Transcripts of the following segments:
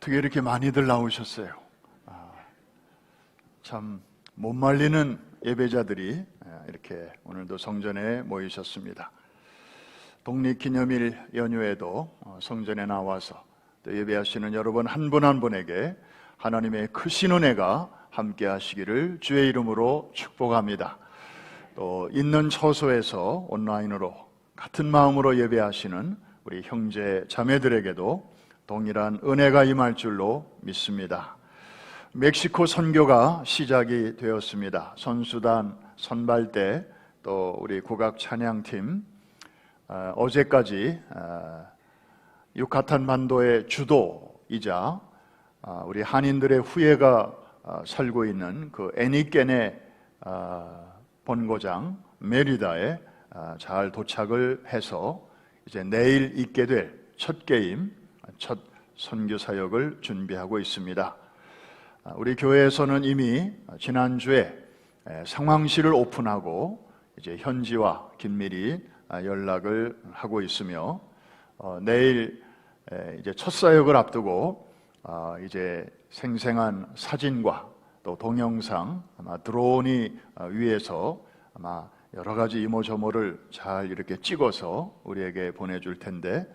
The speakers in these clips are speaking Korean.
어떻게 이렇게 많이들 나오셨어요? 참 못 말리는 예배자들이 이렇게 오늘도 성전에 모이셨습니다. 독립기념일 연휴에도 성전에 나와서 또 예배하시는 여러분 한 분 한 분에게 하나님의 크신 은혜가 함께 하시기를 주의 이름으로 축복합니다. 또 있는 처소에서 온라인으로 같은 마음으로 예배하시는 우리 형제 자매들에게도 동일한 은혜가 임할 줄로 믿습니다. 멕시코 선교가 시작이 되었습니다. 선수단, 선발대, 또 우리 국악 찬양팀, 어제까지 유카탄 반도의 주도이자 우리 한인들의 후예가 살고 있는 그 에니켄의 본고장 메리다에 잘 도착을 해서 이제 내일 있게 될 첫 게임, 첫 선교 사역을 준비하고 있습니다. 우리 교회에서는 이미 지난주에 상황실을 오픈하고 이제 현지와 긴밀히 연락을 하고 있으며 내일 이제 첫 사역을 앞두고 이제 생생한 사진과 또 동영상 아마 드론이 위에서 아마 여러 가지 이모저모를 잘 이렇게 찍어서 우리에게 보내줄 텐데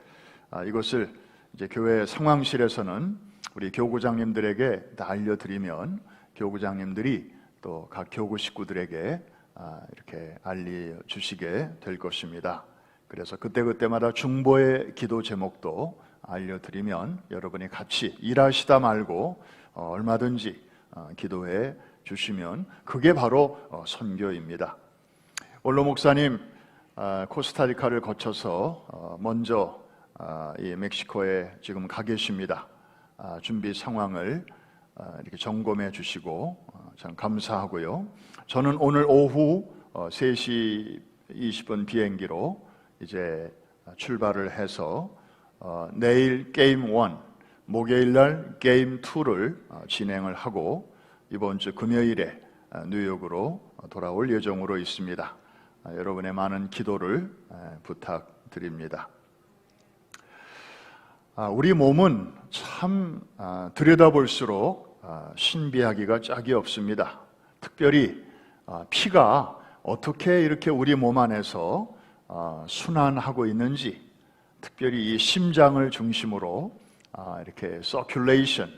이것을 이제 교회 상황실에서는 우리 교구장님들에게 다 알려드리면 교구장님들이 또 각 교구 식구들에게 이렇게 알려주시게 될 것입니다. 그래서 그때그때마다 중보의 기도 제목도 알려드리면 여러분이 같이 일하시다 말고 얼마든지 기도해 주시면 그게 바로 선교입니다. 원로 목사님 코스타리카를 거쳐서 먼저 이 멕시코에 지금 가 계십니다. 준비 상황을 이렇게 점검해 주시고 참 감사하고요. 저는 오늘 오후 3시 20분 비행기로 이제 출발을 해서 내일 게임 1, 목요일 날 게임 2를 진행을 하고 이번 주 금요일에 뉴욕으로 돌아올 예정으로 있습니다. 여러분의 많은 기도를 부탁드립니다. 우리 몸은 참 들여다볼수록 신비하기가 짝이 없습니다. 특별히 피가 어떻게 이렇게 우리 몸 안에서 순환하고 있는지, 특별히 이 심장을 중심으로 이렇게 서큘레이션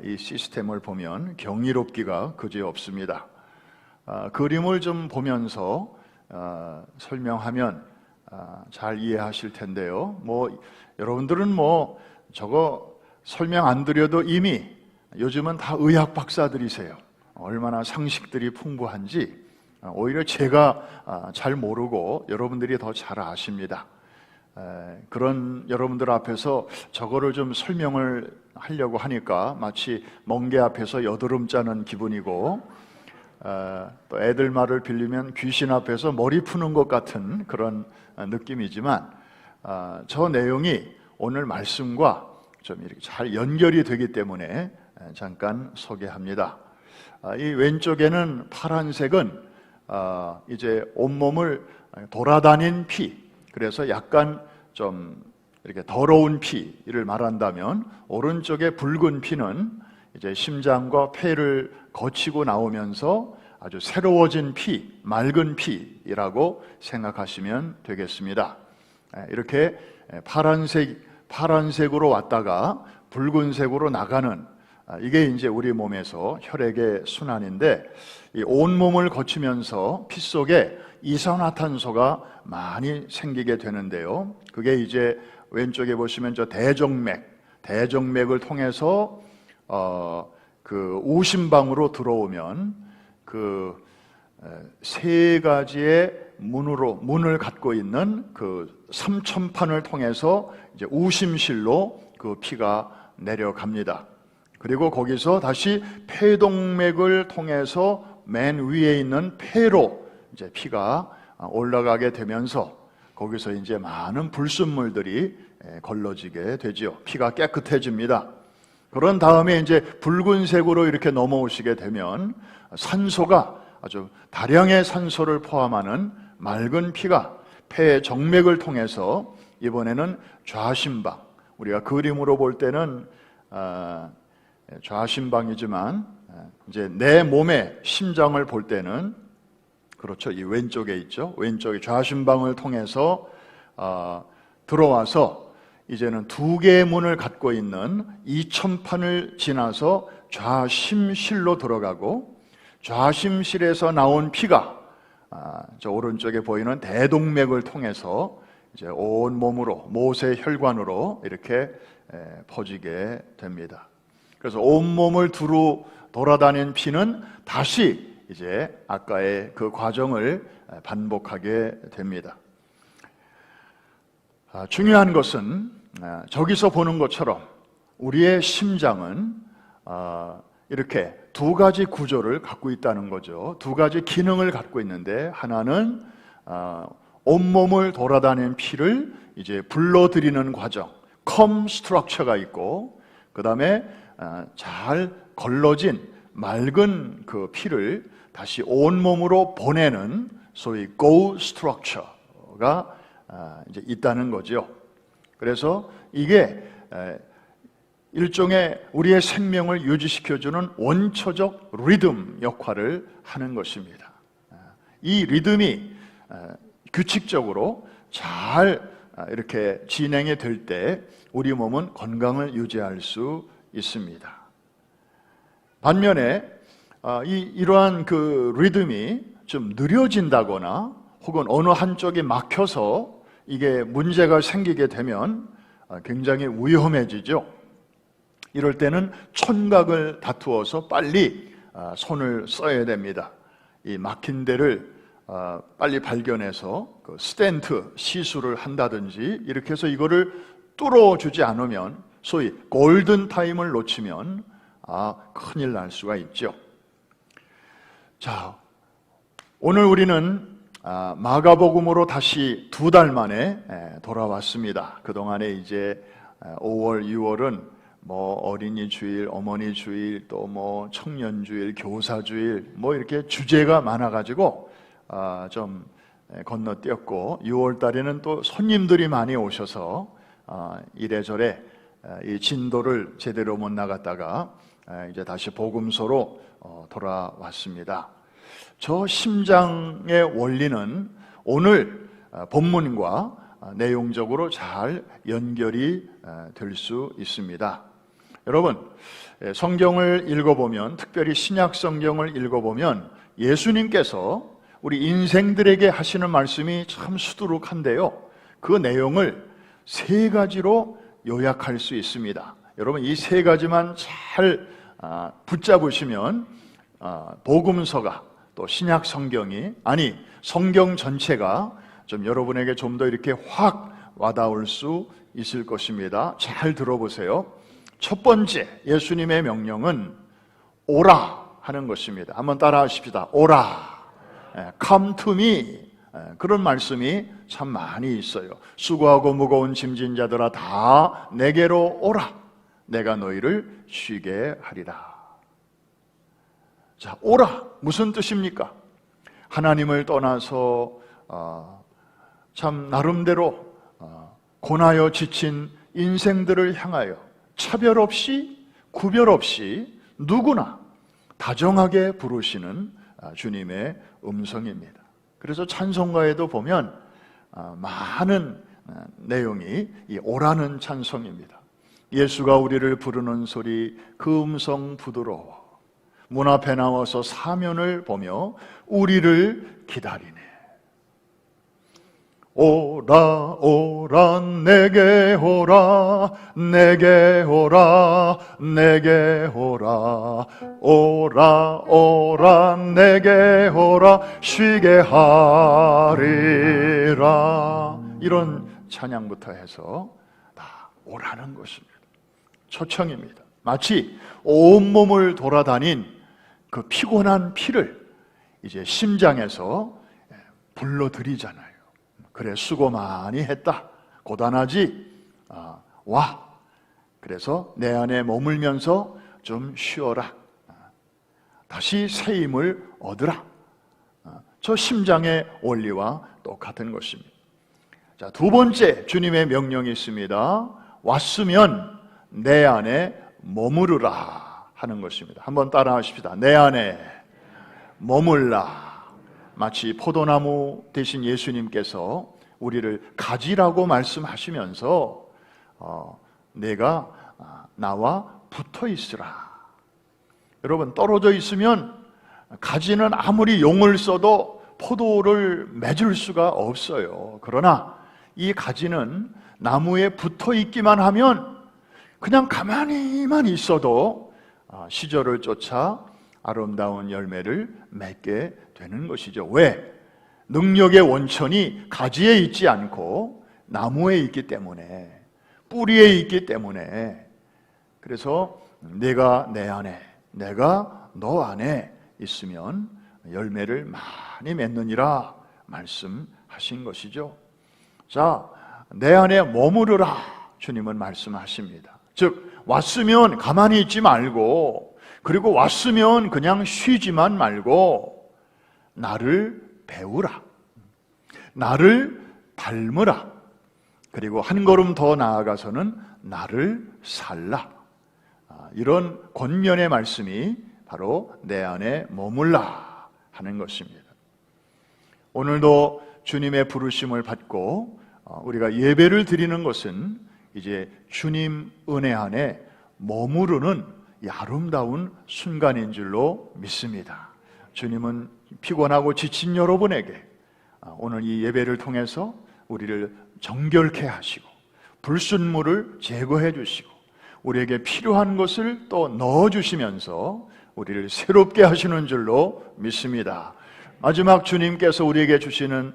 이 시스템을 보면 경이롭기가 그지없습니다. 그림을 좀 보면서 설명하면 잘 이해하실 텐데요. 여러분들은 저거 설명 안 드려도 이미 요즘은 다 의학 박사들이세요. 얼마나 상식들이 풍부한지 오히려 제가 잘 모르고 여러분들이 더 잘 아십니다. 그런 여러분들 앞에서 저거를 좀 설명을 하려고 하니까 마치 멍게 앞에서 여드름 짜는 기분이고 또 애들 말을 빌리면 귀신 앞에서 머리 푸는 것 같은 그런 느낌이지만 저 내용이 오늘 말씀과 좀 이렇게 잘 연결이 되기 때문에 잠깐 소개합니다. 이 왼쪽에는 파란색은 이제 온몸을 돌아다닌 피, 그래서 약간 좀 이렇게 더러운 피를 말한다면 오른쪽에 붉은 피는 이제 심장과 폐를 거치고 나오면서 아주 새로워진 피, 맑은 피라고 생각하시면 되겠습니다. 이렇게 파란색으로 왔다가 붉은색으로 나가는 이게 이제 우리 몸에서 혈액의 순환인데 이 온몸을 거치면서 피 속에 이산화탄소가 많이 생기게 되는데요. 그게 이제 왼쪽에 보시면 저 대정맥을 통해서 그 우심방으로 들어오면 그 세 가지의 문을 갖고 있는 그 삼천판을 통해서 이제 우심실로 그 피가 내려갑니다. 그리고 거기서 다시 폐동맥을 통해서 맨 위에 있는 폐로 이제 피가 올라가게 되면서 거기서 이제 많은 불순물들이 걸러지게 되죠. 피가 깨끗해집니다. 그런 다음에 이제 붉은색으로 이렇게 넘어오시게 되면 산소가 아주 다량의 산소를 포함하는 맑은 피가 폐 정맥을 통해서 이번에는 좌심방, 우리가 그림으로 볼 때는 좌심방이지만 이제 내 몸의 심장을 볼 때는 그렇죠. 이 왼쪽에 있죠. 왼쪽에 좌심방을 통해서 들어와서 이제는 두 개의 문을 갖고 있는 이천판을 지나서 좌심실로 들어가고, 좌심실에서 나온 피가 저 오른쪽에 보이는 대동맥을 통해서 이제 온 몸으로, 모세 혈관으로 이렇게 퍼지게 됩니다. 그래서 온 몸을 두루 돌아다닌 피는 다시 이제 아까의 그 과정을 반복하게 됩니다. 중요한 것은 저기서 보는 것처럼 우리의 심장은 이렇게 두 가지 구조를 갖고 있다는 거죠. 두 가지 기능을 갖고 있는데, 하나는 온몸을 돌아다니는 피를 이제 불러들이는 과정, 컴 스트럭처가 있고, 그 다음에 잘 걸러진 맑은 그 피를 다시 온몸으로 보내는 소위 go 스트럭처가 이제 있다는 거죠. 그래서 이게 일종의 우리의 생명을 유지시켜주는 원초적 리듬 역할을 하는 것입니다. 이 리듬이 규칙적으로 잘 이렇게 진행이 될 때 우리 몸은 건강을 유지할 수 있습니다. 반면에 이러한 그 리듬이 좀 느려진다거나 혹은 어느 한쪽이 막혀서 이게 문제가 생기게 되면 굉장히 위험해지죠. 이럴 때는 촌각을 다투어서 빨리 손을 써야 됩니다. 이 막힌 데를 빨리 발견해서 그 스텐트 시술을 한다든지 이렇게 해서 이거를 뚫어주지 않으면, 소위 골든 타임을 놓치면 큰일 날 수가 있죠. 자, 오늘 우리는 마가복음으로 다시 2달 만에 돌아왔습니다. 그동안에 이제 5월, 6월은 뭐 어린이 주일, 어머니 주일, 또 뭐 청년 주일, 교사 주일, 뭐 이렇게 주제가 많아가지고 좀 건너뛰었고, 6월 달에는 또 손님들이 많이 오셔서 이래저래 이 진도를 제대로 못 나갔다가 이제 다시 복음서로 돌아왔습니다. 저 심장의 원리는 오늘 본문과 내용적으로 잘 연결이 될 수 있습니다. 여러분, 성경을 읽어보면, 특별히 신약 성경을 읽어보면 예수님께서 우리 인생들에게 하시는 말씀이 참 수두룩한데요, 그 내용을 3가지로 요약할 수 있습니다. 여러분, 이 3가지만 잘 붙잡으시면 복음서가, 또 신약 성경이, 아니 성경 전체가 좀 여러분에게 좀 더 이렇게 확 와닿을 수 있을 것입니다. 잘 들어보세요. 첫 번째, 예수님의 명령은 오라 하는 것입니다. 한번 따라 하십시다. 오라. Come to me. 그런 말씀이 참 많이 있어요. 수고하고 무거운 짐진 자들아 다 내게로 오라. 내가 너희를 쉬게 하리라. 자, 오라. 무슨 뜻입니까? 하나님을 떠나서 참 나름대로 고나여 지친 인생들을 향하여 차별 없이, 구별 없이 누구나 다정하게 부르시는 주님의 음성입니다. 그래서 찬송가에도 보면 많은 내용이 이 오라는 찬송입니다. 예수가 우리를 부르는 소리, 그 음성 부드러워. 문 앞에 나와서 사면을 보며 우리를 기다리네. 오라 오라 내게 오라, 내게 오라, 내게 오라. 오라 오라 내게 오라, 쉬게 하리라. 이런 찬양부터 해서 다 오라는 것입니다. 초청입니다. 마치 온몸을 돌아다닌 그 피곤한 피를 이제 심장에서 불러들이잖아요. 그래, 수고 많이 했다, 고단하지? 와. 그래서 내 안에 머물면서 좀 쉬어라. 다시 새 힘을 얻으라. 저 심장의 원리와 똑같은 것입니다. 자, 두 번째 주님의 명령이 있습니다. 왔으면 내 안에 머무르라 하는 것입니다. 한번 따라 하십시다. 내 안에 머물라. 마치 포도나무 대신 예수님께서 우리를 가지라고 말씀하시면서 내가 나와 붙어 있으라. 여러분, 떨어져 있으면 가지는 아무리 용을 써도 포도를 맺을 수가 없어요. 그러나 이 가지는 나무에 붙어 있기만 하면 그냥 가만히만 있어도 시절을 쫓아 아름다운 열매를 맺게 되는 것이죠. 왜? 능력의 원천이 가지에 있지 않고 나무에 있기 때문에, 뿌리에 있기 때문에. 그래서 내가 내 안에, 내가 너 안에 있으면 열매를 많이 맺느니라 말씀하신 것이죠. 자, 내 안에 머무르라 주님은 말씀하십니다. 즉, 왔으면 가만히 있지 말고, 그리고 왔으면 그냥 쉬지만 말고 나를 배우라, 나를 닮으라, 그리고 한 걸음 더 나아가서는 나를 살라. 이런 권면의 말씀이 바로 내 안에 머물라 하는 것입니다. 오늘도 주님의 부르심을 받고 우리가 예배를 드리는 것은 이제 주님 은혜 안에 머무르는 이 아름다운 순간인 줄로 믿습니다. 주님은 피곤하고 지친 여러분에게 오늘 이 예배를 통해서 우리를 정결케 하시고 불순물을 제거해 주시고 우리에게 필요한 것을 또 넣어주시면서 우리를 새롭게 하시는 줄로 믿습니다. 마지막 주님께서 우리에게 주시는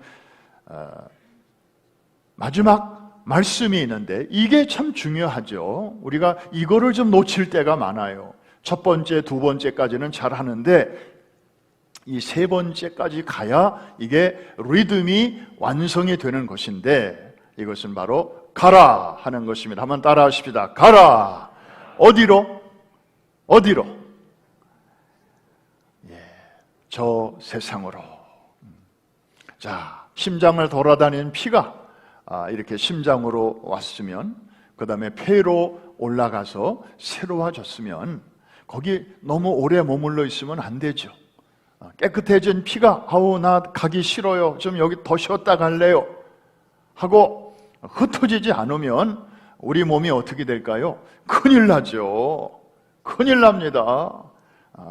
마지막 말씀이 있는데 이게 참 중요하죠. 우리가 이거를 좀 놓칠 때가 많아요. 첫 번째, 두 번째까지는 잘 하는데 이 세 번째까지 가야 이게 리듬이 완성이 되는 것인데 이것은 바로 가라 하는 것입니다. 한번 따라 하십시다. 가라. 어디로? 어디로? 저 세상으로. 자, 심장을 돌아다니는 피가 이렇게 심장으로 왔으면 그 다음에 폐로 올라가서 새로워졌으면 거기 너무 오래 머물러 있으면 안 되죠. 깨끗해진 피가 나 가기 싫어요, 좀 여기 더 쉬었다 갈래요 하고 흩어지지 않으면 우리 몸이 어떻게 될까요? 큰일 나죠. 큰일 납니다.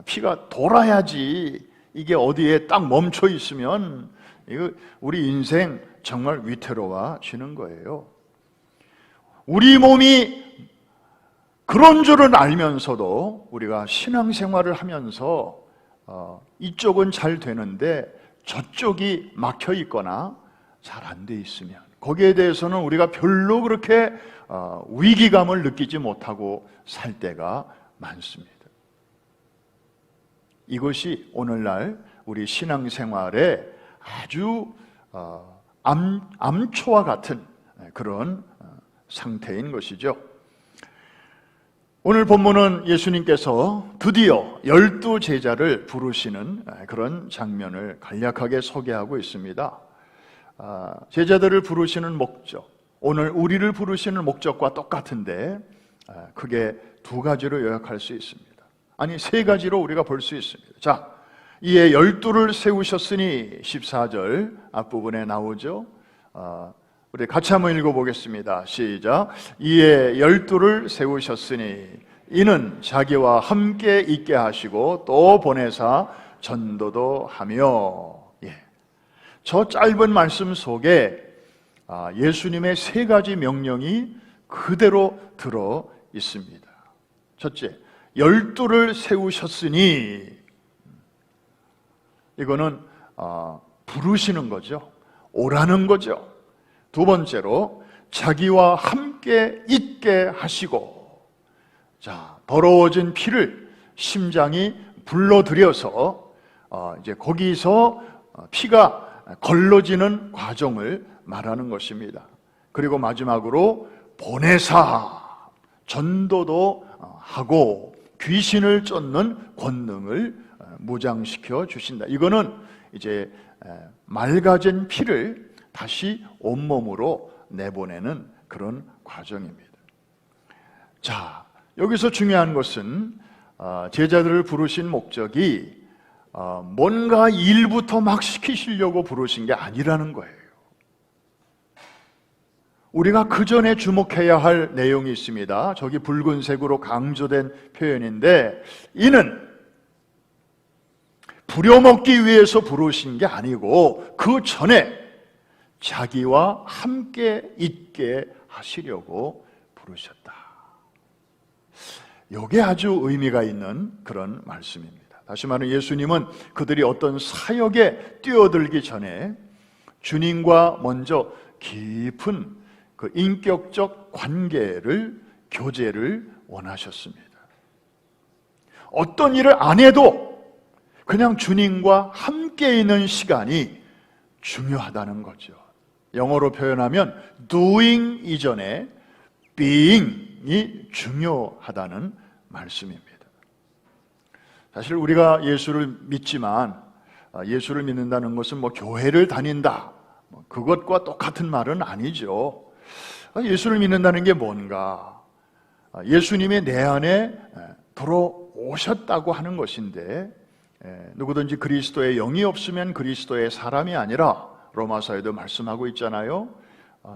피가 돌아야지. 이게 어디에 딱 멈춰 있으면 이거 우리 인생 정말 위태로워지는 거예요. 우리 몸이 그런 줄은 알면서도 우리가 신앙생활을 하면서 이쪽은 잘 되는데 저쪽이 막혀 있거나 잘 안 돼 있으면 거기에 대해서는 우리가 별로 그렇게 위기감을 느끼지 못하고 살 때가 많습니다. 이것이 오늘날 우리 신앙생활의 아주 암초와 같은 그런 상태인 것이죠. 오늘 본문은 예수님께서 드디어 12제자를 부르시는 그런 장면을 간략하게 소개하고 있습니다. 제자들을 부르시는 목적, 오늘 우리를 부르시는 목적과 똑같은데 크게 두 가지로 요약할 수 있습니다. 아니, 세 가지로 우리가 볼 수 있습니다. 자, 이에 12를 세우셨으니 14절 앞부분에 나오죠. 우리 같이 한번 읽어보겠습니다. 시작. 이에 12를 세우셨으니 이는 자기와 함께 있게 하시고 또 보내사 전도도 하며. 저 짧은 말씀 속에 예수님의 세 가지 명령이 그대로 들어 있습니다. 첫째, 12를 세우셨으니 이거는 부르시는 거죠. 오라는 거죠. 두 번째로 자기와 함께 있게 하시고, 자, 더러워진 피를 심장이 불러들여서 이제 거기서 피가 걸러지는 과정을 말하는 것입니다. 그리고 마지막으로 보내사 전도도 하고 귀신을 쫓는 권능을 무장시켜 주신다. 이거는 이제 맑아진 피를 다시 온몸으로 내보내는 그런 과정입니다. 자, 여기서 중요한 것은 제자들을 부르신 목적이 뭔가 일부터 막 시키시려고 부르신 게 아니라는 거예요. 우리가 그 전에 주목해야 할 내용이 있습니다. 저기 붉은색으로 강조된 표현인데, 이는 부려먹기 위해서 부르신 게 아니고 그 전에 자기와 함께 있게 하시려고 부르셨다. 이게 아주 의미가 있는 그런 말씀입니다. 다시 말하면 예수님은 그들이 어떤 사역에 뛰어들기 전에 주님과 먼저 깊은 그 인격적 관계를, 교제를 원하셨습니다. 어떤 일을 안 해도 그냥 주님과 함께 있는 시간이 중요하다는 거죠. 영어로 표현하면 doing 이전에 being이 중요하다는 말씀입니다. 사실 우리가 예수를 믿지만 예수를 믿는다는 것은 교회를 다닌다, 그것과 똑같은 말은 아니죠. 예수를 믿는다는 게 뭔가? 예수님이 내 안에 들어오셨다고 하는 것인데, 누구든지 그리스도의 영이 없으면 그리스도의 사람이 아니라 로마서에도 말씀하고 있잖아요.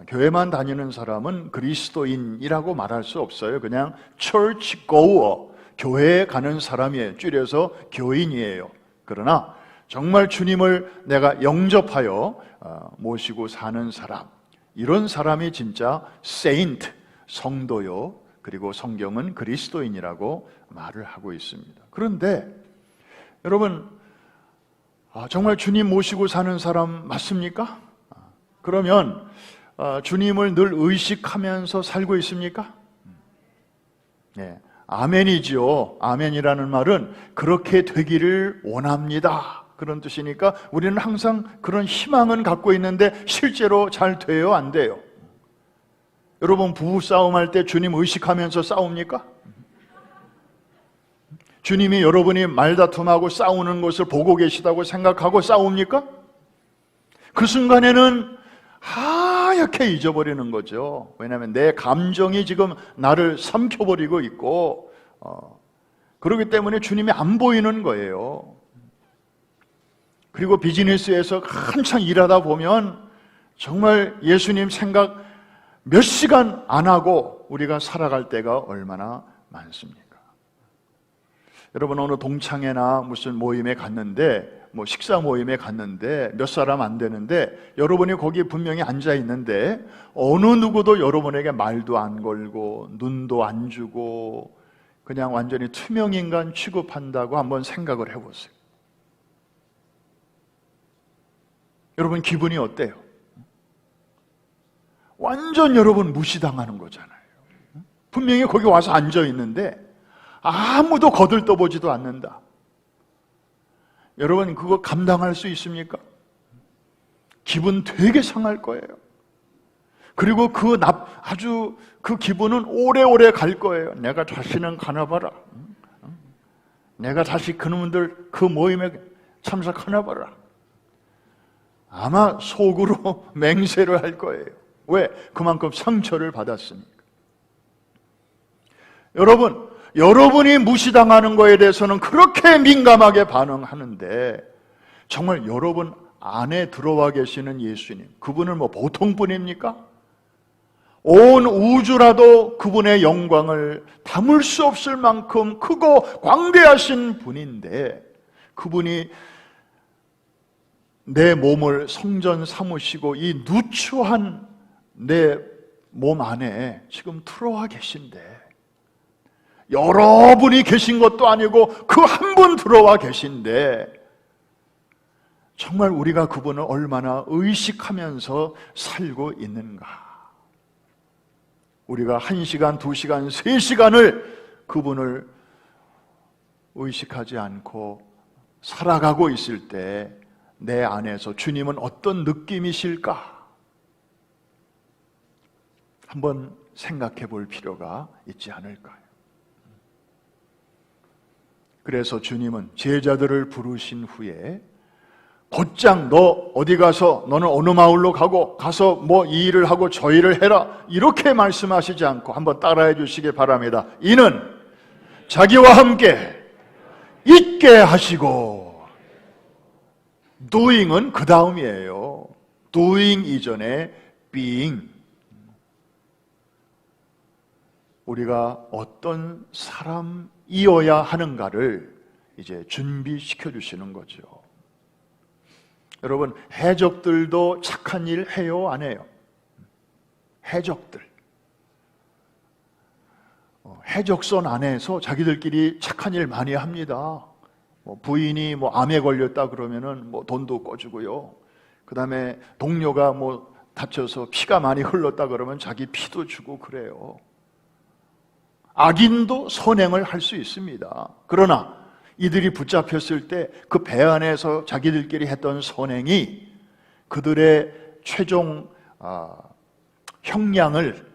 교회만 다니는 사람은 그리스도인이라고 말할 수 없어요. 그냥 church goer, 교회에 가는 사람이에요. 줄여서 교인이에요. 그러나 정말 주님을 내가 영접하여 모시고 사는 사람, 이런 사람이 진짜 saint, 성도요, 그리고 성경은 그리스도인이라고 말을 하고 있습니다. 그런데 여러분, 정말 주님 모시고 사는 사람 맞습니까? 그러면 주님을 늘 의식하면서 살고 있습니까? 네, 아멘이지요. 아멘이라는 말은 그렇게 되기를 원합니다, 그런 뜻이니까 우리는 항상 그런 희망은 갖고 있는데 실제로 잘 돼요, 안 돼요? 여러분, 부부싸움 할 때 주님 의식하면서 싸웁니까? 주님이 여러분이 말다툼하고 싸우는 것을 보고 계시다고 생각하고 싸웁니까? 그 순간에는 하얗게 잊어버리는 거죠. 왜냐하면 내 감정이 지금 나를 삼켜버리고 있고, 그렇기 때문에 주님이 안 보이는 거예요. 그리고 비즈니스에서 한창 일하다 보면 정말 예수님 생각 몇 시간 안 하고 우리가 살아갈 때가 얼마나 많습니까? 여러분, 어느 동창회나 무슨 모임에 갔는데, 식사 모임에 갔는데 몇 사람 안 되는데 여러분이 거기 분명히 앉아 있는데 어느 누구도 여러분에게 말도 안 걸고 눈도 안 주고 그냥 완전히 투명인간 취급한다고 한번 생각을 해보세요. 여러분, 기분이 어때요? 완전 여러분 무시당하는 거잖아요. 분명히 거기 와서 앉아 있는데 아무도 거들떠보지도 않는다. 여러분, 그거 감당할 수 있습니까? 기분 되게 상할 거예요. 그리고 아주 그 기분은 오래오래 갈 거예요. 내가 다시는 가나 봐라. 내가 다시 그놈들 그 모임에 참석하나 봐라. 아마 속으로 맹세를 할 거예요. 왜? 그만큼 상처를 받았으니까. 여러분이 무시당하는 거에 대해서는 그렇게 민감하게 반응하는데 정말 여러분 안에 들어와 계시는 예수님, 그분은 보통 분입니까? 온 우주라도 그분의 영광을 담을 수 없을 만큼 크고 광대하신 분인데 그분이 내 몸을 성전 삼으시고 이 누추한 내 몸 안에 지금 들어와 계신데 여러분이 계신 것도 아니고 그 한 분 들어와 계신데 정말 우리가 그분을 얼마나 의식하면서 살고 있는가? 우리가 1시간, 2시간, 3시간을 그분을 의식하지 않고 살아가고 있을 때 내 안에서 주님은 어떤 느낌이실까? 한번 생각해 볼 필요가 있지 않을까요? 그래서 주님은 제자들을 부르신 후에 곧장 너 어디 가서 너는 어느 마을로 가서 이 일을 하고 저 일을 해라 이렇게 말씀하시지 않고 한번 따라해 주시기 바랍니다. 이는 자기와 함께 있게 하시고. doing은 그 다음이에요. doing 이전에 being. 우리가 어떤 사람이어야 하는가를 이제 준비시켜 주시는 거죠. 여러분, 해적들도 착한 일 해요, 안 해요? 해적들. 해적선 안에서 자기들끼리 착한 일 많이 합니다. 부인이 암에 걸렸다 그러면은 돈도 꿔주고요. 그 다음에 동료가 다쳐서 피가 많이 흘렀다 그러면 자기 피도 주고 그래요. 악인도 선행을 할 수 있습니다. 그러나 이들이 붙잡혔을 때 그 배 안에서 자기들끼리 했던 선행이 그들의 최종 형량을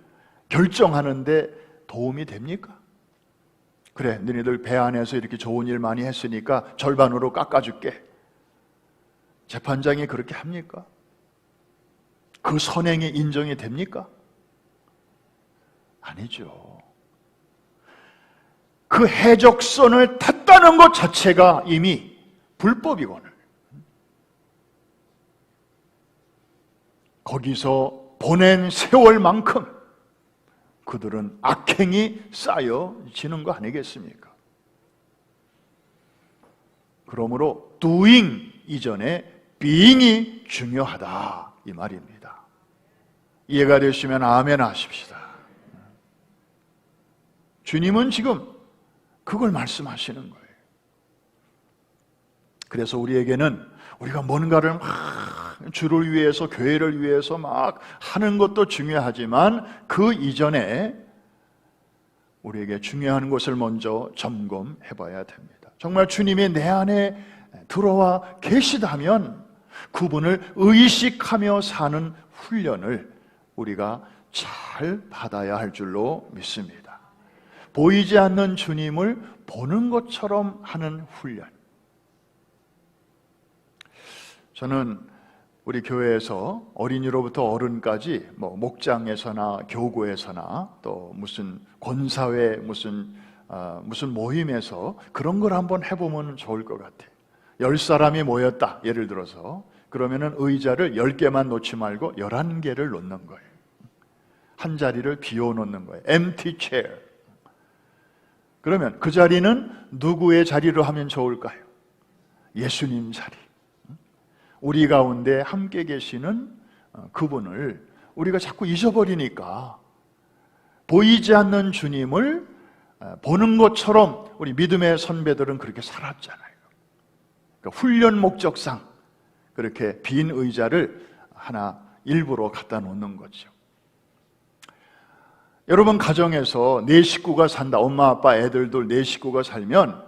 결정하는데 도움이 됩니까? 그래, 너희들 배 안에서 이렇게 좋은 일 많이 했으니까 절반으로 깎아줄게. 재판장이 그렇게 합니까? 그 선행이 인정이 됩니까? 아니죠. 그 해적선을 탔다는 것 자체가 이미 불법이거늘. 거기서 보낸 세월만큼 그들은 악행이 쌓여지는 거 아니겠습니까? 그러므로 doing 이전에 being이 중요하다 이 말입니다. 이해가 되시면 아멘 하십시다. 주님은 지금 그걸 말씀하시는 거예요. 그래서 우리에게는 우리가 뭔가를 막 주를 위해서, 교회를 위해서 막 하는 것도 중요하지만 그 이전에 우리에게 중요한 것을 먼저 점검해 봐야 됩니다. 정말 주님이 내 안에 들어와 계시다면 그분을 의식하며 사는 훈련을 우리가 잘 받아야 할 줄로 믿습니다. 보이지 않는 주님을 보는 것처럼 하는 훈련. 저는 우리 교회에서 어린이로부터 어른까지 목장에서나 교구에서나 또 무슨 권사회 무슨 모임에서 그런 걸 한번 해보면 좋을 것 같아요. 10사람이 모였다 예를 들어서 그러면은 의자를 10개만 놓지 말고 11개를 놓는 거예요. 한 자리를 비워놓는 거예요. empty chair. 그러면 그 자리는 누구의 자리로 하면 좋을까요? 예수님 자리. 우리 가운데 함께 계시는 그분을 우리가 자꾸 잊어버리니까 보이지 않는 주님을 보는 것처럼 우리 믿음의 선배들은 그렇게 살았잖아요. 그러니까 훈련 목적상 그렇게 빈 의자를 하나 일부러 갖다 놓는 거죠. 여러분 가정에서 네 식구가 산다. 엄마, 아빠, 애들도 네 식구가 살면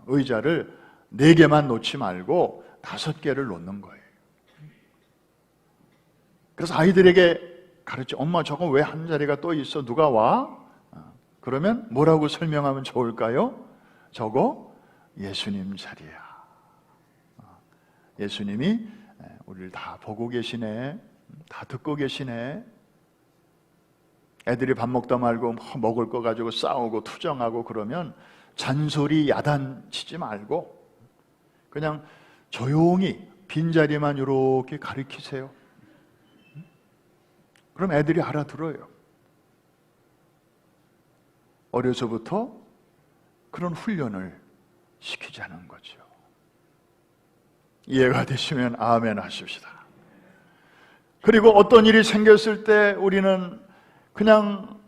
의자를 4개만 놓지 말고 5개를 놓는 거예요. 그래서 아이들에게 가르쳐. 엄마 저거 왜 한 자리가 또 있어? 누가 와? 그러면 뭐라고 설명하면 좋을까요? 저거 예수님 자리야. 예수님이 우리를 다 보고 계시네. 다 듣고 계시네. 애들이 밥 먹다 말고 먹을 거 가지고 싸우고 투정하고 그러면 잔소리 야단치지 말고 그냥 조용히 빈자리만 이렇게 가리키세요. 그럼 애들이 알아들어요. 어려서부터 그런 훈련을 시키자는 거죠. 이해가 되시면 아멘 하십시다. 그리고 어떤 일이 생겼을 때 우리는 그냥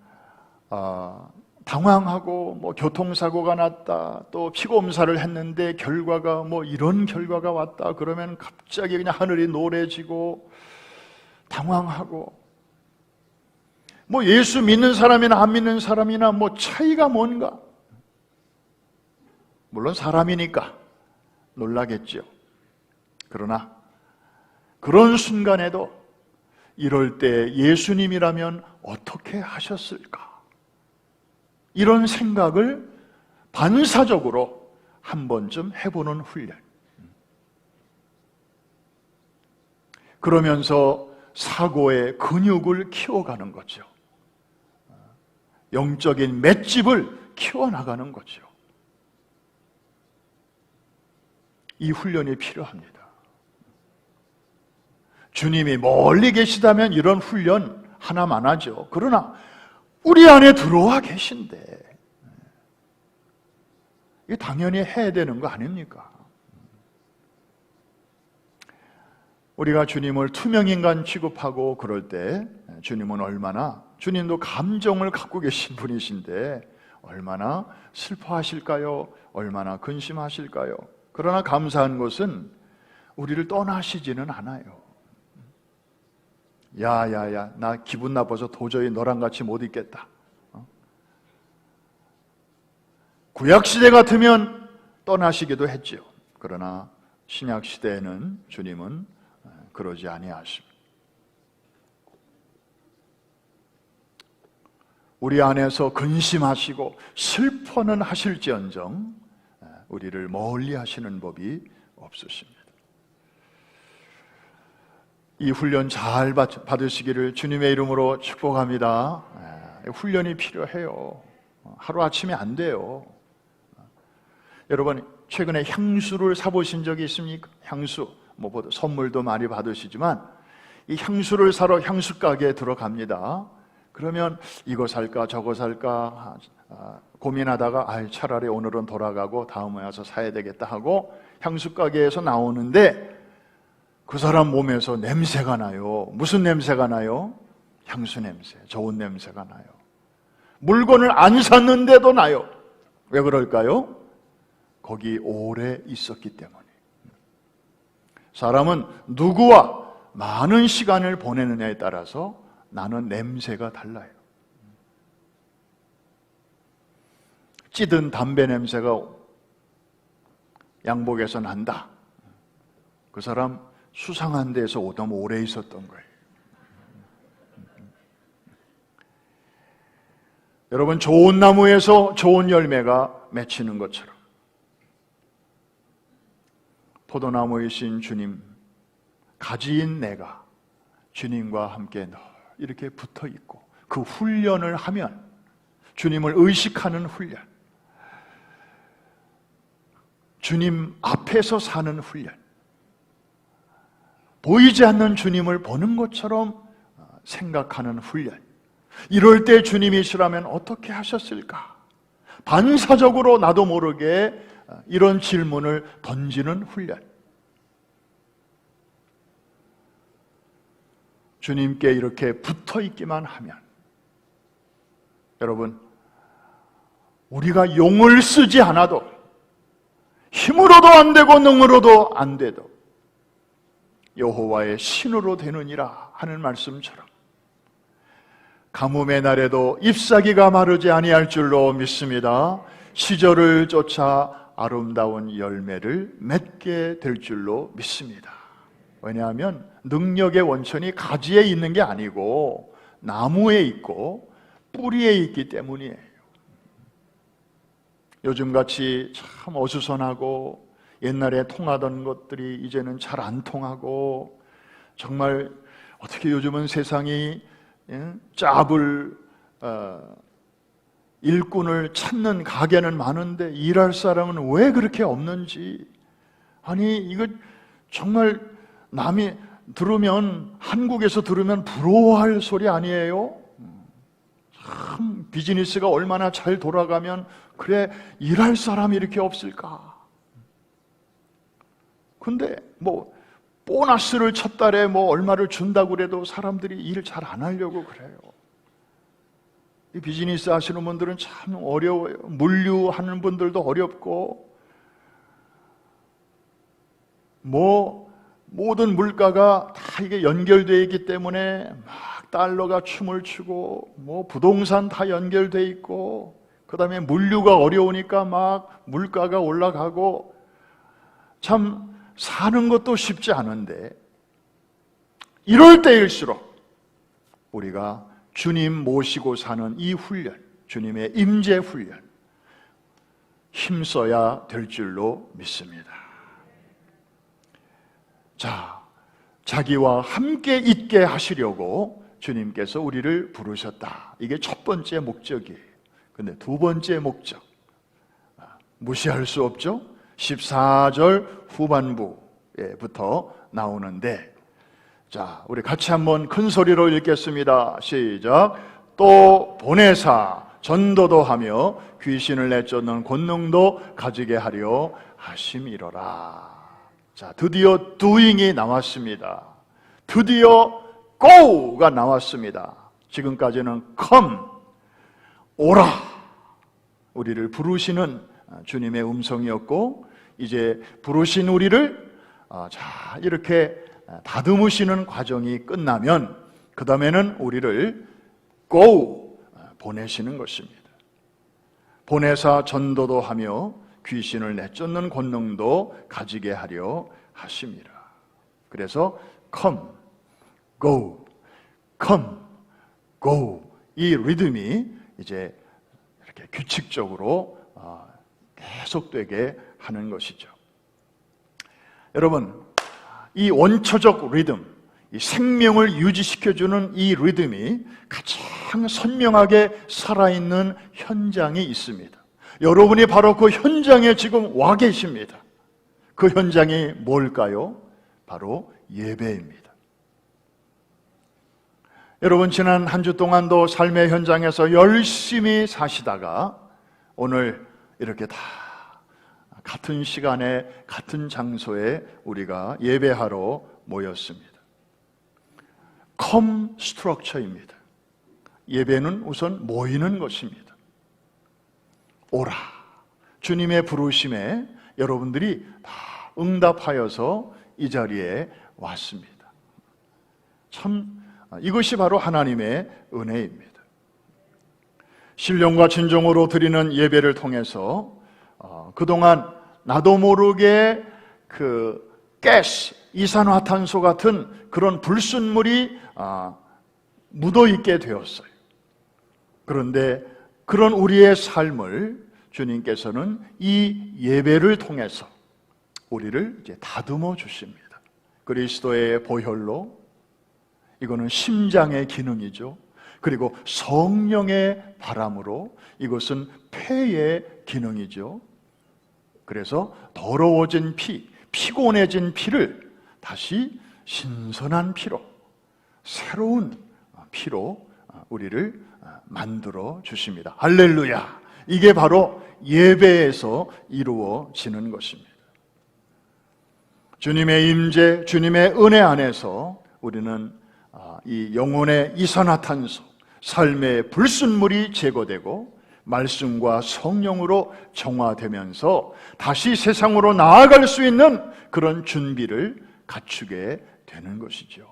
당황하고 교통사고가 났다, 또 피검사를 했는데 결과가 이런 결과가 왔다 그러면 갑자기 그냥 하늘이 노래지고 당황하고 예수 믿는 사람이나 안 믿는 사람이나 차이가 뭔가? 물론 사람이니까 놀라겠죠. 그러나 그런 순간에도 이럴 때 예수님이라면 어떻게 하셨을까? 이런 생각을 반사적으로 한 번쯤 해보는 훈련. 그러면서 사고의 근육을 키워가는 거죠. 영적인 맷집을 키워나가는 거죠. 이 훈련이 필요합니다. 주님이 멀리 계시다면 이런 훈련 하나만 하죠. 그러나 우리 안에 들어와 계신데 이게 당연히 해야 되는 거 아닙니까? 우리가 주님을 투명인간 취급하고 그럴 때 주님은 얼마나, 주님도 감정을 갖고 계신 분이신데 얼마나 슬퍼하실까요? 얼마나 근심하실까요? 그러나 감사한 것은 우리를 떠나시지는 않아요. 야야야, 나 기분 나빠서 도저히 너랑 같이 못 있겠다. 구약시대 같으면 떠나시기도 했죠. 그러나 신약시대에는 주님은 그러지 아니하십니다. 우리 안에서 근심하시고 슬퍼는 하실지언정 우리를 멀리 하시는 법이 없으십니다. 이 훈련 잘 받으시기를 주님의 이름으로 축복합니다. 훈련이 필요해요. 하루아침에 안 돼요. 여러분, 최근에 향수를 사보신 적이 있습니까? 향수, 선물도 많이 받으시지만 이 향수를 사러 향수 가게에 들어갑니다. 그러면 이거 살까 저거 살까 고민하다가 차라리 오늘은 돌아가고 다음에 와서 사야 되겠다 하고 향수 가게에서 나오는데 그 사람 몸에서 냄새가 나요. 무슨 냄새가 나요? 향수 냄새, 좋은 냄새가 나요. 물건을 안 샀는데도 나요. 왜 그럴까요? 거기 오래 있었기 때문에. 사람은 누구와 많은 시간을 보내느냐에 따라서 나는 냄새가 달라요. 찌든 담배 냄새가 양복에서 난다. 그 사람 수상한 데서 오tom 오래 있었던 거예요. 여러분, 좋은 나무에서 좋은 열매가 맺히는 것처럼 포도나무이신 주님, 가지인 내가 주님과 함께 늘 이렇게 붙어 있고 그 훈련을 하면, 주님을 의식하는 훈련, 주님 앞에서 사는 훈련, 보이지 않는 주님을 보는 것처럼 생각하는 훈련, 이럴 때 주님이시라면 어떻게 하셨을까? 반사적으로 나도 모르게 이런 질문을 던지는 훈련. 주님께 이렇게 붙어 있기만 하면, 여러분, 우리가 용을 쓰지 않아도, 힘으로도 안 되고 능으로도 안 돼도 여호와의 신으로 되느니라 하는 말씀처럼 가뭄의 날에도 잎사귀가 마르지 아니할 줄로 믿습니다. 시절을 쫓아 아름다운 열매를 맺게 될 줄로 믿습니다. 왜냐하면 능력의 원천이 가지에 있는 게 아니고 나무에 있고 뿌리에 있기 때문이에요. 요즘같이 참 어수선하고 옛날에 통하던 것들이 이제는 잘 안 통하고, 정말 어떻게 요즘은 세상이 짭을 일꾼을 찾는 가게는 많은데 일할 사람은 왜 그렇게 없는지. 아니, 이거 정말 남이 들으면, 한국에서 들으면 부러워할 소리 아니에요? 참 비즈니스가 얼마나 잘 돌아가면 그래 일할 사람이 이렇게 없을까? 근데 보너스를 첫 달에 얼마를 준다고 그래도 사람들이 일 잘 안 하려고 그래요. 이 비즈니스 하시는 분들은 참 어려워요. 물류하는 분들도 어렵고, 모든 물가가 다 이게 연결되어 있기 때문에 막 달러가 춤을 추고, 부동산 다 연결되어 있고, 그 다음에 물류가 어려우니까 막 물가가 올라가고, 참 사는 것도 쉽지 않은데, 이럴 때일수록 우리가 주님 모시고 사는 이 훈련, 주님의 임재 훈련 힘써야 될 줄로 믿습니다. 자, 자기와 함께 있게 하시려고 주님께서 우리를 부르셨다. 이게 첫 번째 목적이에요. 근데 두 번째 목적, 무시할 수 없죠? 14절 후반부부터 나오는데, 자, 우리 같이 한번 큰 소리로 읽겠습니다. 시작. 또 보내사 전도도 하며 귀신을 내쫓는 권능도 가지게 하려 하심이로라. 자, 드디어 doing이 나왔습니다. 드디어 go가 나왔습니다. 지금까지는 come, 오라, 우리를 부르시는 주님의 음성이었고, 이제 부르신 우리를 이렇게 다듬으시는 과정이 끝나면 그 다음에는 우리를 go, 보내시는 것입니다. 보내사 전도도 하며 귀신을 내쫓는 권능도 가지게 하려 하심이라. 그래서 come, go, come, go, 이 리듬이 이제 이렇게 규칙적으로 계속되게 하는 것이죠. 여러분, 이 원초적 리듬, 이 생명을 유지시켜주는 이 리듬이 가장 선명하게 살아있는 현장이 있습니다. 여러분이 바로 그 현장에 지금 와 계십니다. 그 현장이 뭘까요? 바로 예배입니다. 여러분, 지난 한 주 동안도 삶의 현장에서 열심히 사시다가 오늘 이렇게 다 같은 시간에 같은 장소에 우리가 예배하러 모였습니다. come structure입니다. 예배는 우선 모이는 것입니다. 오라, 주님의 부르심에 여러분들이 다 응답하여서 이 자리에 왔습니다. 참 이것이 바로 하나님의 은혜입니다. 신령과 진정으로 드리는 예배를 통해서 그동안 나도 모르게 그 가스, 이산화탄소 같은 그런 불순물이 묻어있게 되었어요. 그런데 그런 우리의 삶을 주님께서는 이 예배를 통해서 우리를 이제 다듬어 주십니다. 그리스도의 보혈로, 이거는 심장의 기능이죠. 그리고 성령의 바람으로, 이것은 폐의 기능이죠. 그래서 더러워진 피, 피곤해진 피를 다시 신선한 피로, 새로운 피로 우리를 만들어 주십니다. 할렐루야! 이게 바로 예배에서 이루어지는 것입니다. 주님의 임재, 주님의 은혜 안에서 우리는 이 영혼의 이산화탄소, 삶의 불순물이 제거되고 말씀과 성령으로 정화되면서 다시 세상으로 나아갈 수 있는 그런 준비를 갖추게 되는 것이죠.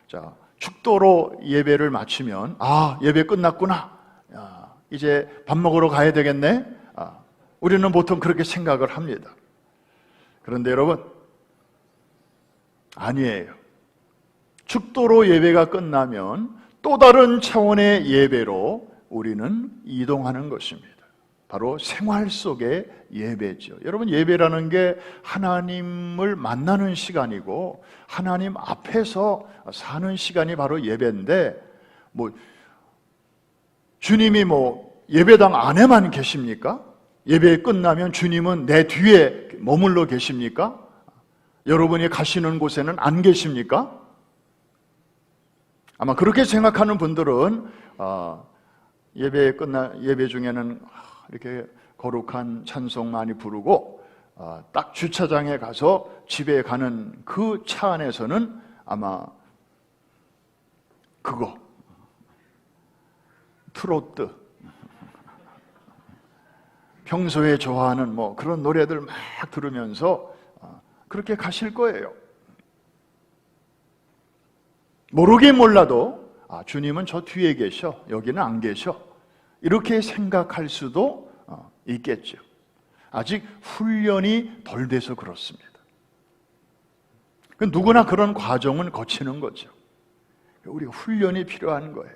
자, 축도로 예배를 마치면 예배 끝났구나, 이제 밥 먹으러 가야 되겠네, 우리는 보통 그렇게 생각을 합니다. 그런데 여러분, 아니에요. 축도로 예배가 끝나면 또 다른 차원의 예배로 우리는 이동하는 것입니다. 바로 생활 속의 예배죠. 여러분, 예배라는 게 하나님을 만나는 시간이고 하나님 앞에서 사는 시간이 바로 예배인데, 주님이 예배당 안에만 계십니까? 예배 끝나면 주님은 내 뒤에 머물러 계십니까? 여러분이 가시는 곳에는 안 계십니까? 아마 그렇게 생각하는 분들은 예배 중에는 이렇게 거룩한 찬송 많이 부르고 딱 주차장에 가서 집에 가는 그 차 안에서는 아마 그거 트로트, 평소에 좋아하는 그런 노래들 막 들으면서 그렇게 가실 거예요. 모르긴 몰라도 주님은 저 뒤에 계셔, 여기는 안 계셔, 이렇게 생각할 수도 있겠죠. 아직 훈련이 덜 돼서 그렇습니다. 누구나 그런 과정은 거치는 거죠. 우리가 훈련이 필요한 거예요.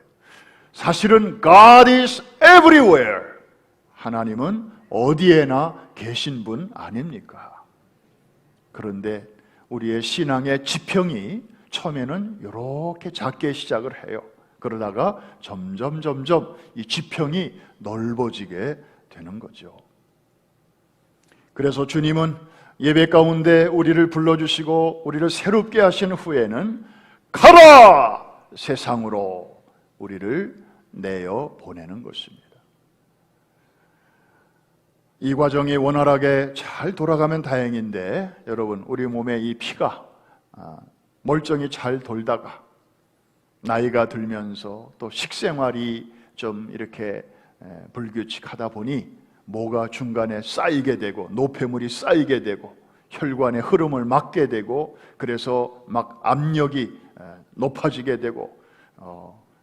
사실은 God is everywhere. 하나님은 어디에나 계신 분 아닙니까? 그런데 우리의 신앙의 지평이 처음에는 이렇게 작게 시작을 해요. 그러다가 점점 이 지평이 넓어지게 되는 거죠. 그래서 주님은 예배 가운데 우리를 불러주시고 우리를 새롭게 하신 후에는 가라! 세상으로 우리를 내어 보내는 것입니다. 이 과정이 원활하게 잘 돌아가면 다행인데, 여러분, 우리 몸에 이 피가 멀쩡히 잘 돌다가 나이가 들면서 또 식생활이 좀 이렇게 불규칙하다 보니 뭐가 중간에 쌓이게 되고 노폐물이 쌓이게 되고 혈관의 흐름을 막게 되고, 그래서 막 압력이 높아지게 되고,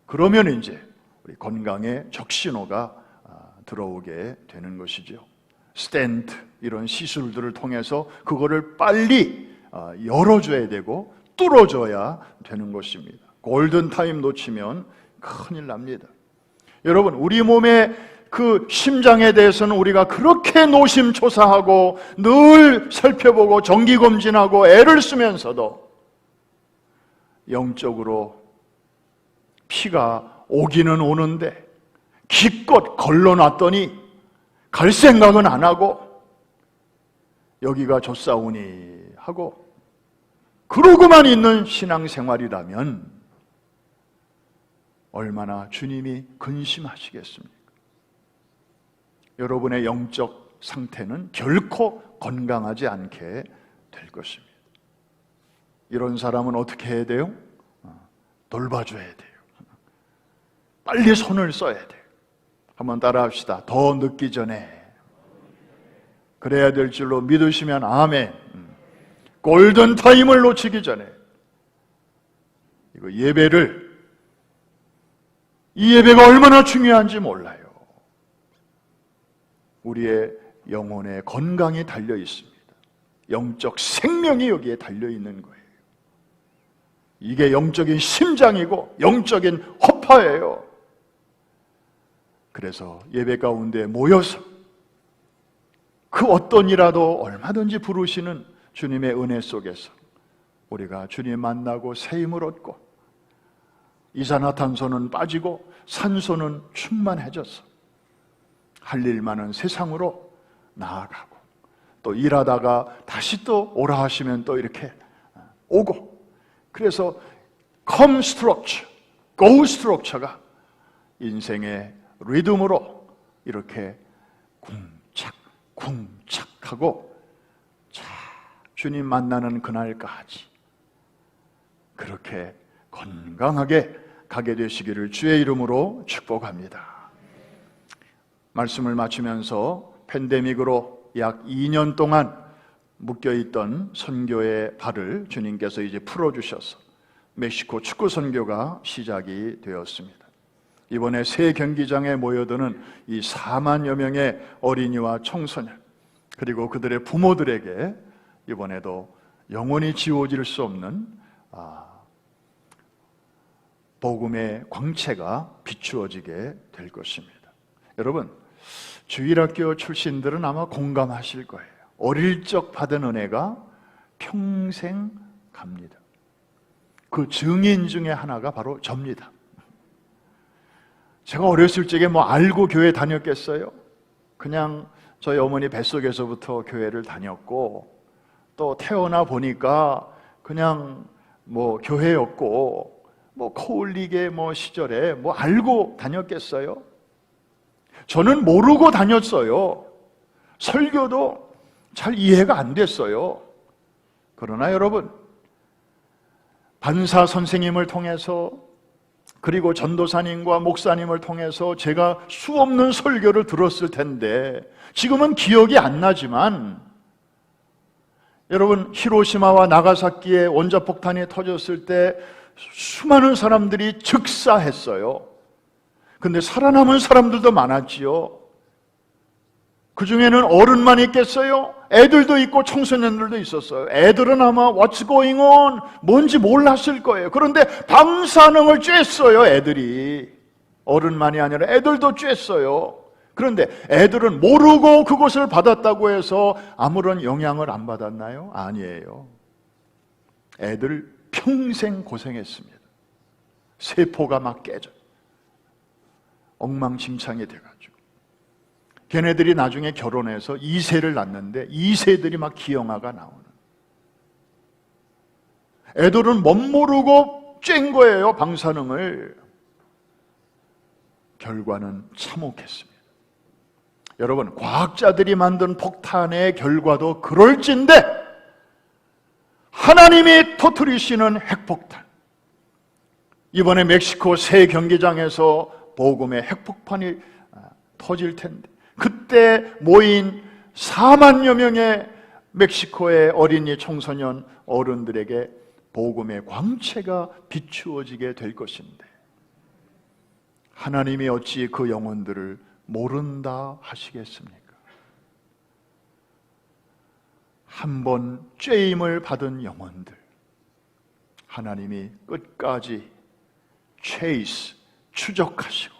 그러면 이제 우리 건강에 적신호가 들어오게 되는 것이죠. 스텐트, 이런 시술들을 통해서 그거를 빨리 열어줘야 되고 뚫어줘야 되는 것입니다. 골든타임 놓치면 큰일 납니다. 여러분, 우리 몸의 그 심장에 대해서는 우리가 그렇게 노심초사하고 늘 살펴보고 정기검진하고 애를 쓰면서도 영적으로 피가 오기는 오는데 기껏 걸러놨더니 갈 생각은 안 하고 여기가 좋사오니 하고 그러고만 있는 신앙생활이라면 얼마나 주님이 근심하시겠습니까? 여러분의 영적 상태는 결코 건강하지 않게 될 것입니다. 이런 사람은 어떻게 해야 돼요? 돌봐줘야 돼요. 빨리 손을 써야 돼요. 한번 따라합시다. 더 늦기 전에. 그래야 될 줄로 믿으시면 아멘. 골든타임을 놓치기 전에. 이거 이 예배가 얼마나 중요한지 몰라요. 우리의 영혼의 건강이 달려 있습니다. 영적 생명이 여기에 달려 있는 거예요. 이게 영적인 심장이고 영적인 허파예요. 그래서 예배 가운데 모여서 그 어떤 이라도 얼마든지 부르시는 주님의 은혜 속에서 우리가 주님 만나고 새 힘을 얻고 이산화탄소는 빠지고 산소는 충만해져서 할 일 많은 세상으로 나아가고, 또 일하다가 다시 또 오라 하시면 또 이렇게 오고, 그래서 come structure, go structure가 인생의 리듬으로 이렇게 쿵착쿵착하고 주님 만나는 그날까지 그렇게 건강하게 가게 되시기를 주의 이름으로 축복합니다. 말씀을 마치면서 팬데믹으로 약 2년 동안 묶여있던 선교의 발을 주님께서 이제 풀어주셔서 멕시코 축구 선교가 시작이 되었습니다. 이번에 새 경기장에 모여드는 이 4만여 명의 어린이와 청소년, 그리고 그들의 부모들에게 이번에도 영원히 지워질 수 없는 복음의 광채가 비추어지게 될 것입니다. 여러분, 주일학교 출신들은 아마 공감하실 거예요. 어릴 적 받은 은혜가 평생 갑니다. 그 증인 중에 하나가 바로 접니다. 제가 어렸을 적에 알고 교회 다녔겠어요? 그냥 저희 어머니 뱃속에서부터 교회를 다녔고, 또 태어나 보니까 그냥 교회였고, 코울리게 시절에 알고 다녔겠어요? 저는 모르고 다녔어요. 설교도 잘 이해가 안 됐어요. 그러나 여러분, 반사 선생님을 통해서, 그리고 전도사님과 목사님을 통해서 제가 수없는 설교를 들었을 텐데 지금은 기억이 안 나지만, 여러분, 히로시마와 나가사키에 원자폭탄이 터졌을 때 수많은 사람들이 즉사했어요. 근데 살아남은 사람들도 많았지요. 그 중에는 어른만 있겠어요? 애들도 있고 청소년들도 있었어요. 애들은 아마 what's going on? 뭔지 몰랐을 거예요. 그런데 방사능을 쬐었어요, 애들이. 어른만이 아니라 애들도 쬐었어요. 그런데 애들은 모르고 그것을 받았다고 해서 아무런 영향을 안 받았나요? 아니에요. 애들 평생 고생했습니다. 세포가 막 깨져 엉망진창이 돼가지고. 걔네들이 나중에 결혼해서 2세를 낳는데 2세들이 막 기형아가 나오는. 애들은 멋모르고 쬐인 거예요, 방사능을. 결과는 참혹했습니다. 여러분, 과학자들이 만든 폭탄의 결과도 그럴진데 하나님이 터뜨리시는 핵폭탄. 이번에 멕시코 새 경기장에서 복음의 핵폭탄이 터질 텐데 그때 모인 4만여 명의 멕시코의 어린이 청소년 어른들에게 복음의 광채가 비추어지게 될 것인데 하나님이 어찌 그 영혼들을 모른다 하시겠습니까? 한 번 쬐임을 받은 영혼들, 하나님이 끝까지 추적하시고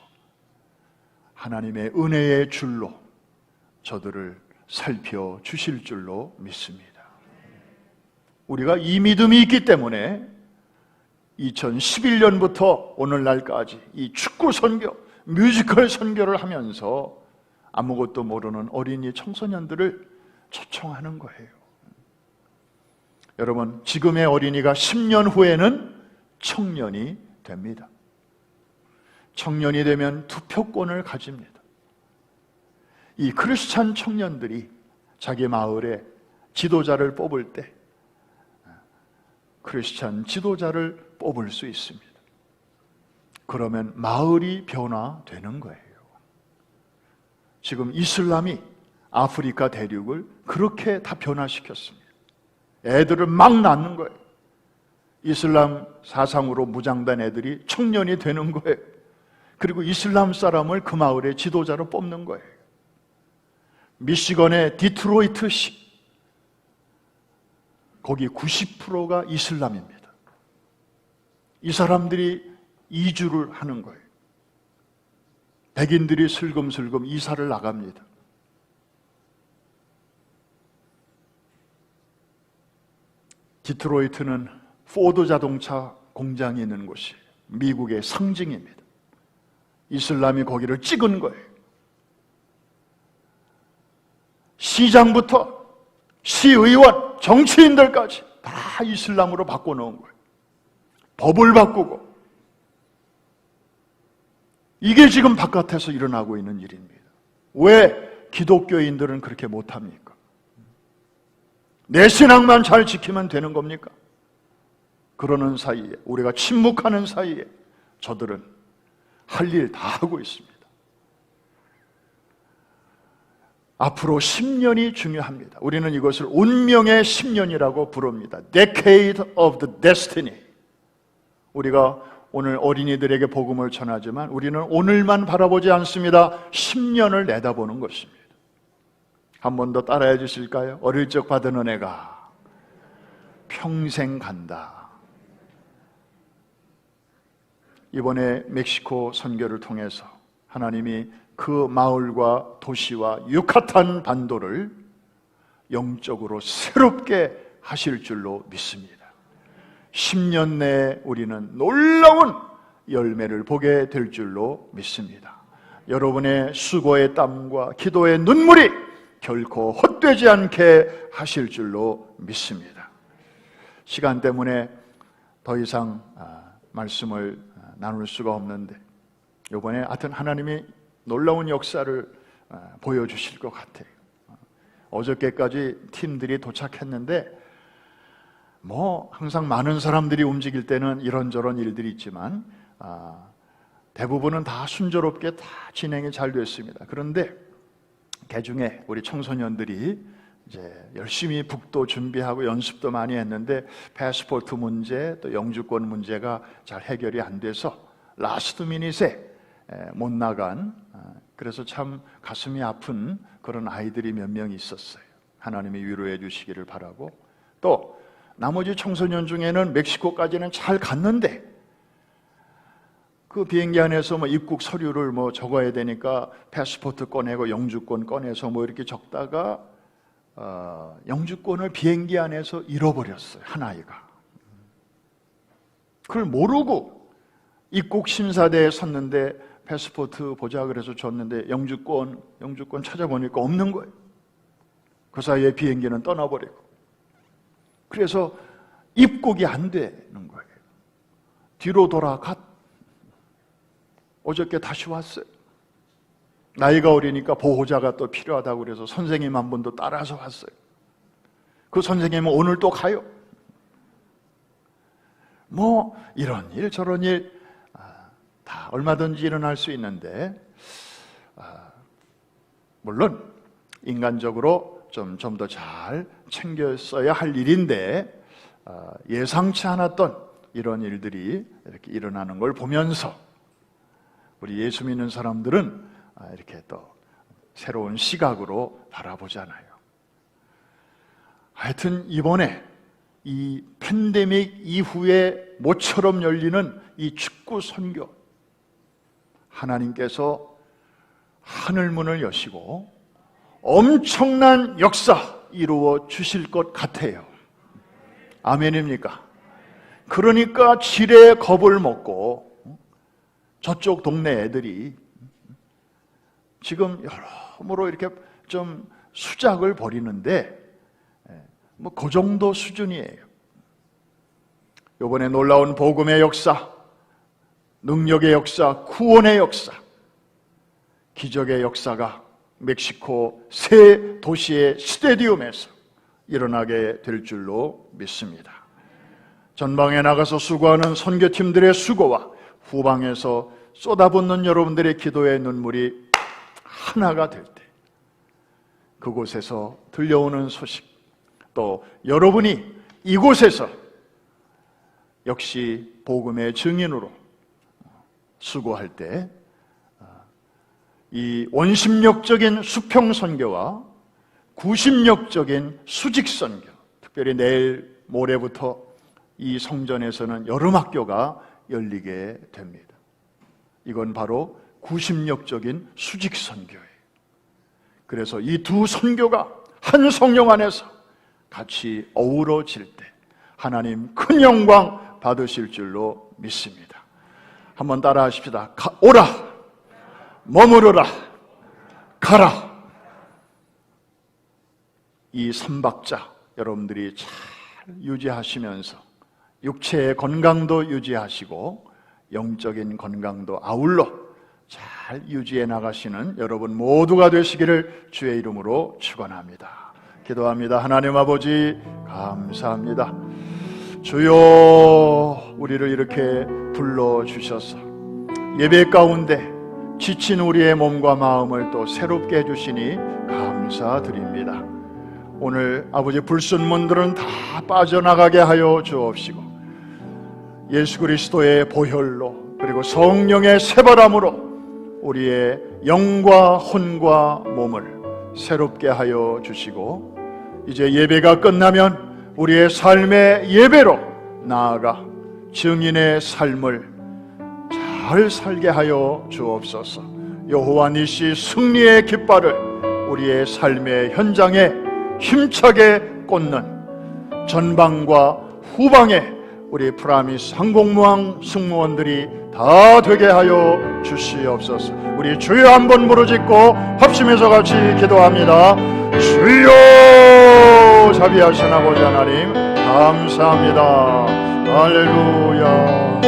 하나님의 은혜의 줄로 저들을 살펴주실 줄로 믿습니다. 우리가 이 믿음이 있기 때문에 2011년부터 오늘날까지 이 축구 선교, 뮤지컬 선교를 하면서 아무것도 모르는 어린이 청소년들을 초청하는 거예요. 여러분, 지금의 어린이가 10년 후에는 청년이 됩니다. 청년이 되면 투표권을 가집니다. 이 크리스찬 청년들이 자기 마을에 지도자를 뽑을 때 크리스찬 지도자를 뽑을 수 있습니다. 그러면 마을이 변화되는 거예요. 지금 이슬람이 아프리카 대륙을 그렇게 다 변화시켰습니다. 애들을 막 낳는 거예요. 이슬람 사상으로 무장된 애들이 청년이 되는 거예요. 그리고 이슬람 사람을 그 마을의 지도자로 뽑는 거예요. 미시건의 디트로이트시, 거기 90%가 이슬람입니다. 이 사람들이 이주를 하는 거예요. 백인들이 슬금슬금 이사를 나갑니다. 디트로이트는 포드 자동차 공장이 있는 곳이에요. 미국의 상징입니다. 이슬람이 거기를 찍은 거예요. 시장부터 시의원, 정치인들까지 다 이슬람으로 바꿔놓은 거예요. 법을 바꾸고. 이게 지금 바깥에서 일어나고 있는 일입니다. 왜 기독교인들은 그렇게 못합니까? 내 신앙만 잘 지키면 되는 겁니까? 그러는 사이에, 우리가 침묵하는 사이에 저들은 할 일 다 하고 있습니다. 앞으로 10년이 중요합니다. 우리는 이것을 운명의 10년이라고 부릅니다. Decade of the Destiny. 우리가 오늘 어린이들에게 복음을 전하지만 우리는 오늘만 바라보지 않습니다. 10년을 내다보는 것입니다. 한 번 더 따라해 주실까요? 어릴 적 받은 은혜가 평생 간다. 이번에 멕시코 선교를 통해서 하나님이 그 마을과 도시와 유카탄 반도를 영적으로 새롭게 하실 줄로 믿습니다. 10년 내에 우리는 놀라운 열매를 보게 될 줄로 믿습니다. 여러분의 수고의 땀과 기도의 눈물이 결코 헛되지 않게 하실 줄로 믿습니다. 시간 때문에 더 이상 말씀을 나눌 수가 없는데 이번에 하여튼 하나님이 놀라운 역사를 보여주실 것 같아요. 어저께까지 팀들이 도착했는데 항상 많은 사람들이 움직일 때는 이런저런 일들이 있지만 대부분은 다 순조롭게 다 진행이 잘 됐습니다. 그런데 그중에 우리 청소년들이 이제 열심히 북도 준비하고 연습도 많이 했는데 패스포트 문제 또 영주권 문제가 잘 해결이 안 돼서 라스트 미닛에 못 나간, 그래서 참 가슴이 아픈 그런 아이들이 몇 명 있었어요. 하나님이 위로해 주시기를 바라고, 또 나머지 청소년 중에는 멕시코까지는 잘 갔는데 그 비행기 안에서 입국 서류를 적어야 되니까 패스포트 꺼내고 영주권 꺼내서 이렇게 적다가 영주권을 비행기 안에서 잃어버렸어요. 한 아이가. 그걸 모르고 입국 심사대에 섰는데 패스포트 보자 그래서 줬는데 영주권 찾아보니까 없는 거예요. 그 사이에 비행기는 떠나버리고. 그래서 입국이 안 되는 거예요. 뒤로 돌아갔. 어저께 다시 왔어요. 나이가 어리니까 보호자가 또 필요하다고 그래서 선생님 한 분도 따라서 왔어요. 그 선생님은 오늘 또 가요. 뭐 이런 일 저런 일 다 얼마든지 일어날 수 있는데, 물론 인간적으로 좀 더 잘 챙겼어야 할 일인데, 예상치 않았던 이런 일들이 이렇게 일어나는 걸 보면서 우리 예수 믿는 사람들은 이렇게 또 새로운 시각으로 바라보잖아요. 하여튼 이번에 이 팬데믹 이후에 모처럼 열리는 이 축구 선교, 하나님께서 하늘문을 여시고 엄청난 역사 이루어 주실 것 같아요. 아멘입니까? 그러니까 지레 겁을 먹고 저쪽 동네 애들이 지금 여러모로 이렇게 좀 수작을 벌이는데, 뭐 그 정도 수준이에요. 이번에 놀라운 복음의 역사, 능력의 역사, 구원의 역사, 기적의 역사가 멕시코 세 도시의 스테디움에서 일어나게 될 줄로 믿습니다. 전방에 나가서 수고하는 선교팀들의 수고와 후방에서 쏟아붓는 여러분들의 기도의 눈물이 하나가 될 때, 그곳에서 들려오는 소식, 또 여러분이 이곳에서 역시 복음의 증인으로 수고할 때, 이 원심력적인 수평선교와 구심력적인 수직선교, 특별히 내일 모레부터 이 성전에서는 여름학교가 열리게 됩니다. 이건 바로 구심력적인 수직선교예요. 그래서 이 두 선교가 한 성령 안에서 같이 어우러질 때 하나님 큰 영광 받으실 줄로 믿습니다. 한번 따라 하십시다. 오라, 머무르라, 가라. 이 3박자 여러분들이 잘 유지하시면서 육체의 건강도 유지하시고 영적인 건강도 아울러 잘 유지해 나가시는 여러분 모두가 되시기를 주의 이름으로 축원합니다. 기도합니다. 하나님 아버지 감사합니다. 주여, 우리를 이렇게 불러주셔서 예배 가운데 지친 우리의 몸과 마음을 또 새롭게 해주시니 감사드립니다. 오늘 아버지 불순문들은 다 빠져나가게 하여 주옵시고 예수 그리스도의 보혈로 그리고 성령의 새바람으로 우리의 영과 혼과 몸을 새롭게 하여 주시고, 이제 예배가 끝나면 우리의 삶의 예배로 나아가 증인의 삶을 잘 살게 하여 주옵소서. 여호와 니시 승리의 깃발을 우리의 삶의 현장에 힘차게 꽂는 전방과 후방에 우리 프라미스 항공모함 승무원들이 다 되게 하여 주시옵소서. 우리 주여 한번 부르짖고 합심해서 같이 기도합니다. 주여, 자비하신 아버지 하나님 감사합니다. 할렐루야.